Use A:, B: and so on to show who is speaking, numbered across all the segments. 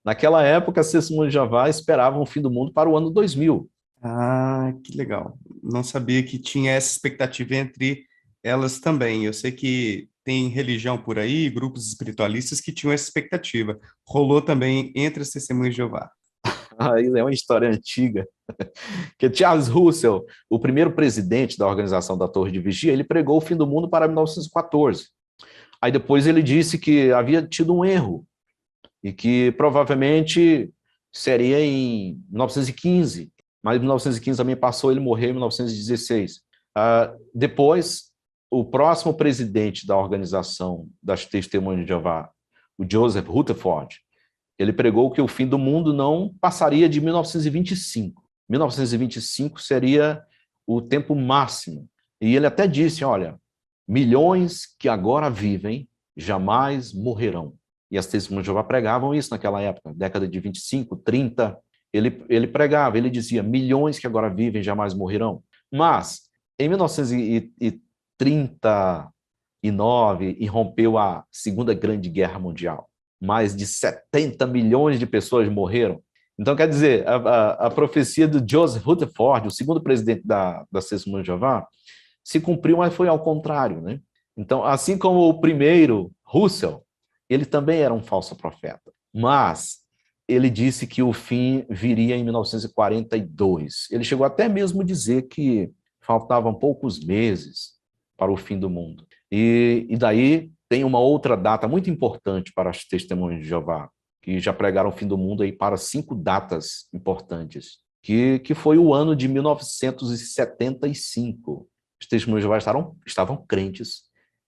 A: Naquela época, as testemunhas de Jeová esperavam o fim do mundo para o ano 2000.
B: Ah, que legal. Não sabia que tinha essa expectativa entre elas também. Eu sei que tem religião por aí, grupos espiritualistas que tinham essa expectativa. Rolou também entre as testemunhas de Jeová.
A: Aí é uma história antiga, que Charles Russell, o primeiro presidente da organização da Torre de Vigia, ele pregou o fim do mundo para 1914. Aí depois ele disse que havia tido um erro e que provavelmente seria em 1915, mas em 1915 também passou, ele morreu em 1916. Depois, o próximo presidente da organização das Testemunhas de Jeová, o Joseph Rutherford, ele pregou que o fim do mundo não passaria de 1925. 1925 seria o tempo máximo. E ele até disse, olha, milhões que agora vivem jamais morrerão. E as testemunhas de Jeová pregavam isso naquela época, década de 25, 30. Ele pregava, ele dizia, milhões que agora vivem jamais morrerão. Mas, em 1939, irrompeu a Segunda Grande Guerra Mundial. Mais de 70 milhões de pessoas morreram. Então, quer dizer, a profecia do Joseph Rutherford, o segundo presidente da Testemunha de Jeová, se cumpriu, mas foi ao contrário, né? Então, assim como o primeiro, Russell, ele também era um falso profeta, mas ele disse que o fim viria em 1942. Ele chegou até mesmo a dizer que faltavam poucos meses para o fim do mundo. E daí tem uma outra data muito importante para as testemunhas de Jeová, que já pregaram o fim do mundo aí para 5 datas importantes, que foi o ano de 1975. Os testemunhos de Jeová estavam crentes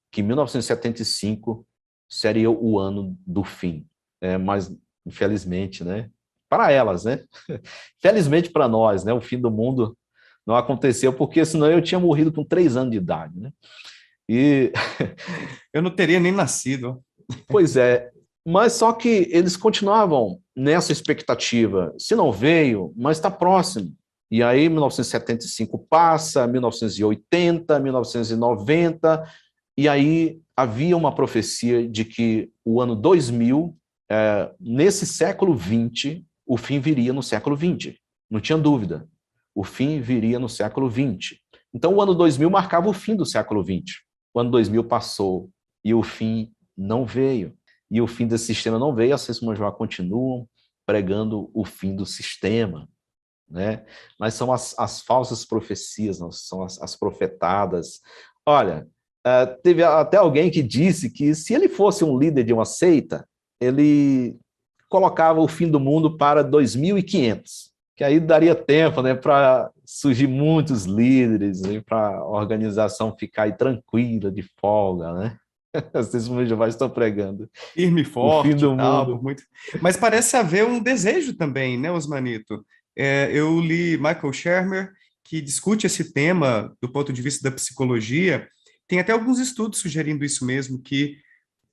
A: que 1975 seria o ano do fim. Mas, infelizmente, né? Para elas, né? Felizmente para nós, né? O fim do mundo não aconteceu, porque senão eu tinha morrido com 3 anos de idade, né? E,
B: Eu não teria nem nascido.
A: pois é, mas só que eles continuavam nessa expectativa. Se não veio, mas está próximo. E aí, 1975 passa, 1980, 1990, e aí havia uma profecia de que o ano 2000, nesse século XX, o fim viria no século XX. Não tinha dúvida. O fim viria no século XX. Então, o ano 2000 marcava o fim do século XX. O ano 2000 passou e o fim não veio. E o fim desse sistema não veio, as testemunhas de Jeová continuam pregando o fim do sistema, né? Mas são as falsas profecias, não são as profetadas. Olha, teve até alguém que disse que se ele fosse um líder de uma seita, ele colocava o fim do mundo para 2500, que aí daria tempo, né, para surgir muitos líderes, né, para a organização ficar aí tranquila, de folga, né? As testemunhas de Jeová estão pregando
B: Firme e
A: o fim
B: forte e
A: do
B: tal,
A: mundo.
B: por muito. Mas parece haver um desejo também, né, Osmanito? Eu li Michael Shermer, que discute esse tema do ponto de vista da psicologia. Tem até alguns estudos sugerindo isso mesmo, que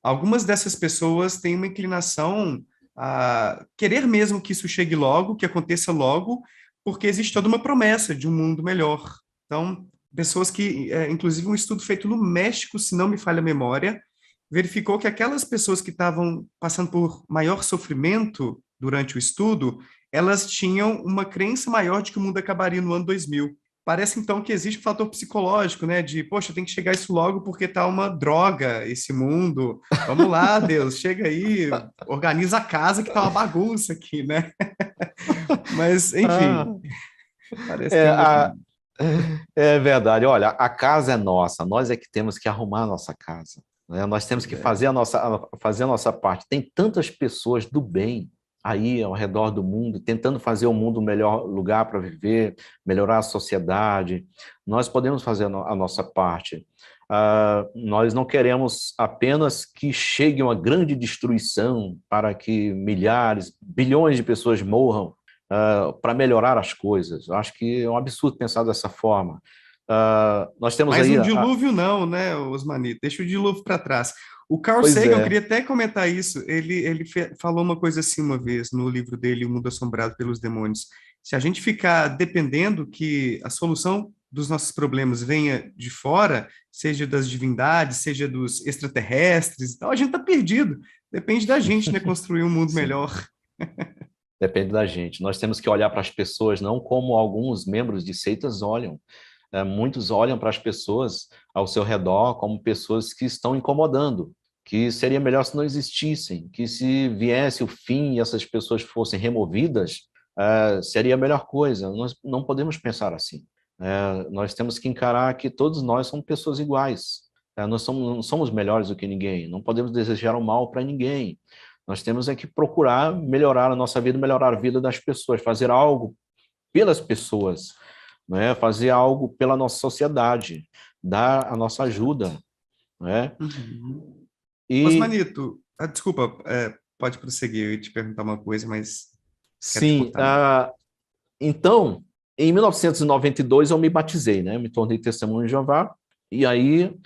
B: algumas dessas pessoas têm uma inclinação a querer mesmo que isso chegue logo, que aconteça logo, porque existe toda uma promessa de um mundo melhor. Então, pessoas que, inclusive um estudo feito no México, se não me falha a memória, verificou que aquelas pessoas que estavam passando por maior sofrimento durante o estudo, elas tinham uma crença maior de que o mundo acabaria no ano 2000. Parece então que existe um fator psicológico, né? De, poxa, tem que chegar isso logo porque tá uma droga esse mundo. Vamos lá, Deus, chega aí, organiza a casa que tá uma bagunça aqui, né? Mas,
A: Ah,
B: enfim, parece que
A: é,
B: tem uma.
A: a, é verdade. Olha, a casa é nossa, nós é que temos que arrumar a nossa casa, né? Nós temos
B: Pois
A: que
B: é.
A: fazer a nossa parte. Tem tantas pessoas do bem aí ao redor do mundo, tentando fazer o mundo um melhor lugar para viver, melhorar a sociedade. Nós podemos fazer a nossa parte. Nós não queremos apenas que chegue uma grande destruição para que milhares, bilhões de pessoas morram, para melhorar as coisas. Eu acho que é um absurdo pensar dessa forma. Nós temos
B: Mas
A: aí.
B: um dilúvio não, né, Osmanito? Deixa o dilúvio para trás. O Carl
A: Pois
B: Sagan, eu
A: é.
B: queria até comentar isso, ele falou uma coisa assim uma vez no livro dele, O Mundo Assombrado pelos Demônios. Se a gente ficar dependendo que a solução dos nossos problemas venha de fora, seja das divindades, seja dos extraterrestres, então a gente está perdido. Depende da gente, né, construir um mundo
A: Sim.
B: melhor.
A: Depende da gente. Nós temos que olhar para as pessoas não como alguns membros de seitas olham. Muitos olham para as pessoas ao seu redor como pessoas que estão incomodando, que seria melhor se não existissem, que se viesse o fim e essas pessoas fossem removidas, seria a melhor coisa. Nós não podemos pensar assim. Nós temos que encarar que todos nós somos pessoas iguais. Nós não somos melhores do que ninguém, não podemos desejar o mal para ninguém. Nós temos que procurar melhorar a nossa vida, melhorar a vida das pessoas, fazer algo pelas pessoas, né? Fazer algo pela nossa sociedade, dar a nossa ajuda. Né?
B: Uhum.
A: E,
B: Osmanito, desculpa, pode prosseguir, eu ia te perguntar uma coisa, mas quero te
A: sim,
B: cortar, não.
A: então, em 1992 eu me batizei, né? Me tornei testemunho de Jeová, e aí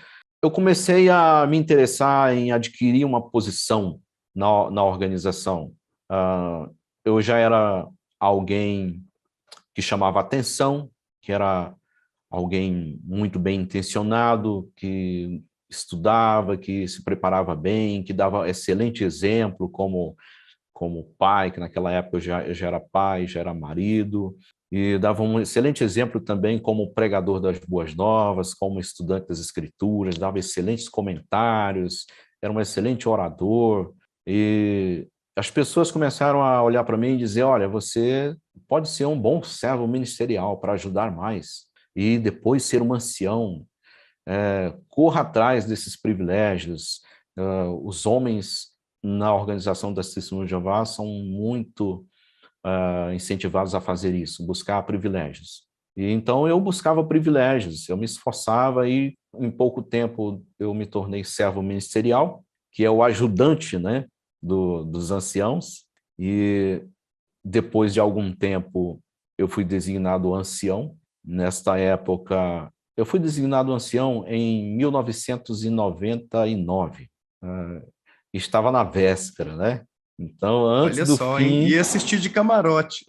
A: eu comecei a me interessar em adquirir uma posição na organização. Eu já era alguém que chamava atenção, que era alguém muito bem intencionado, que estudava, que se preparava bem, que dava excelente exemplo como pai, que naquela época eu já era pai, já era marido, e dava um excelente exemplo também como pregador das boas novas, como estudante das escrituras, dava excelentes comentários, era um excelente orador, e as pessoas começaram a olhar para mim e dizer, olha, você pode ser um bom servo ministerial para ajudar mais, e depois ser um ancião, corra atrás desses privilégios. Os homens na organização das Testemunhas de Jeová são muito incentivados a fazer isso, buscar privilégios. E então eu buscava privilégios, eu me esforçava e em pouco tempo eu me tornei servo ministerial, que é o ajudante, né, dos anciãos, e depois de algum tempo eu fui designado ancião. Nesta época, eu fui designado ancião em 1999. Estava na véspera, né? Então,
B: Olha só, hein? E assistir de camarote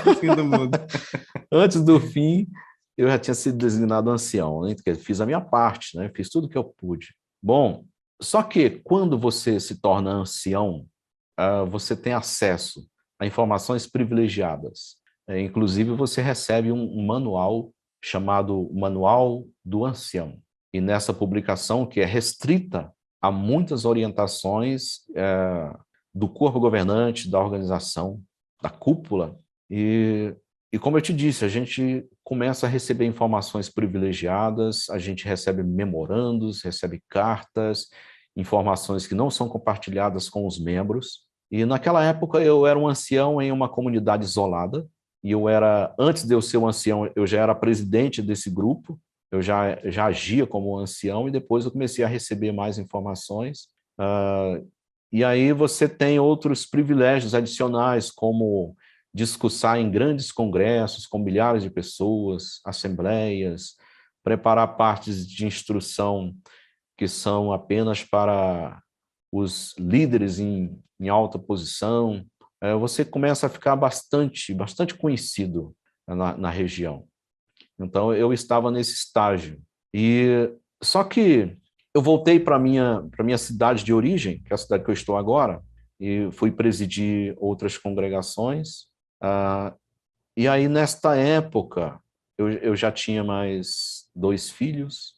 B: no fim do mundo.
A: antes do fim, eu já tinha sido designado ancião, né? Fiz a minha parte, né? Fiz tudo que eu pude. Bom, só que quando você se torna ancião, você tem acesso a informações privilegiadas. Inclusive, você recebe um manual chamado Manual do Ancião. E nessa publicação, que é restrita a muitas orientações do corpo governante, da organização, da cúpula, e como eu te disse, a gente começa a receber informações privilegiadas, a gente recebe memorandos, recebe cartas, informações que não são compartilhadas com os membros. E naquela época eu era um ancião em uma comunidade isolada, e antes de eu ser um ancião, eu já era presidente desse grupo, eu já agia como ancião, e depois eu comecei a receber mais informações. E aí você tem outros privilégios adicionais, como discursar em grandes congressos com milhares de pessoas, assembleias, preparar partes de instrução que são apenas para os líderes em alta posição. Você começa a ficar bastante conhecido na região. Então, eu estava nesse estágio. Só que eu voltei para a minha cidade de origem, que é a cidade que eu estou agora, e fui presidir outras congregações. E aí, nesta época, eu já tinha mais 2 filhos,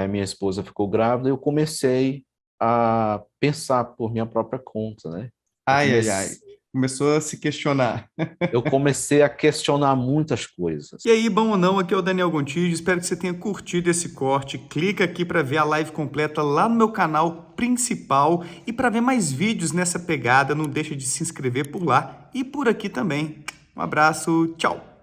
A: minha esposa ficou grávida, eu comecei a pensar por minha própria conta, né?
B: Ai, ai, ai. Começou a se questionar.
A: Eu comecei a questionar muitas coisas.
B: E aí, bom ou não, aqui é o Daniel Gontijo, espero que você tenha curtido esse corte. Clica aqui para ver a live completa lá no meu canal principal e para ver mais vídeos nessa pegada, não deixa de se inscrever por lá e por aqui também. Um abraço, tchau!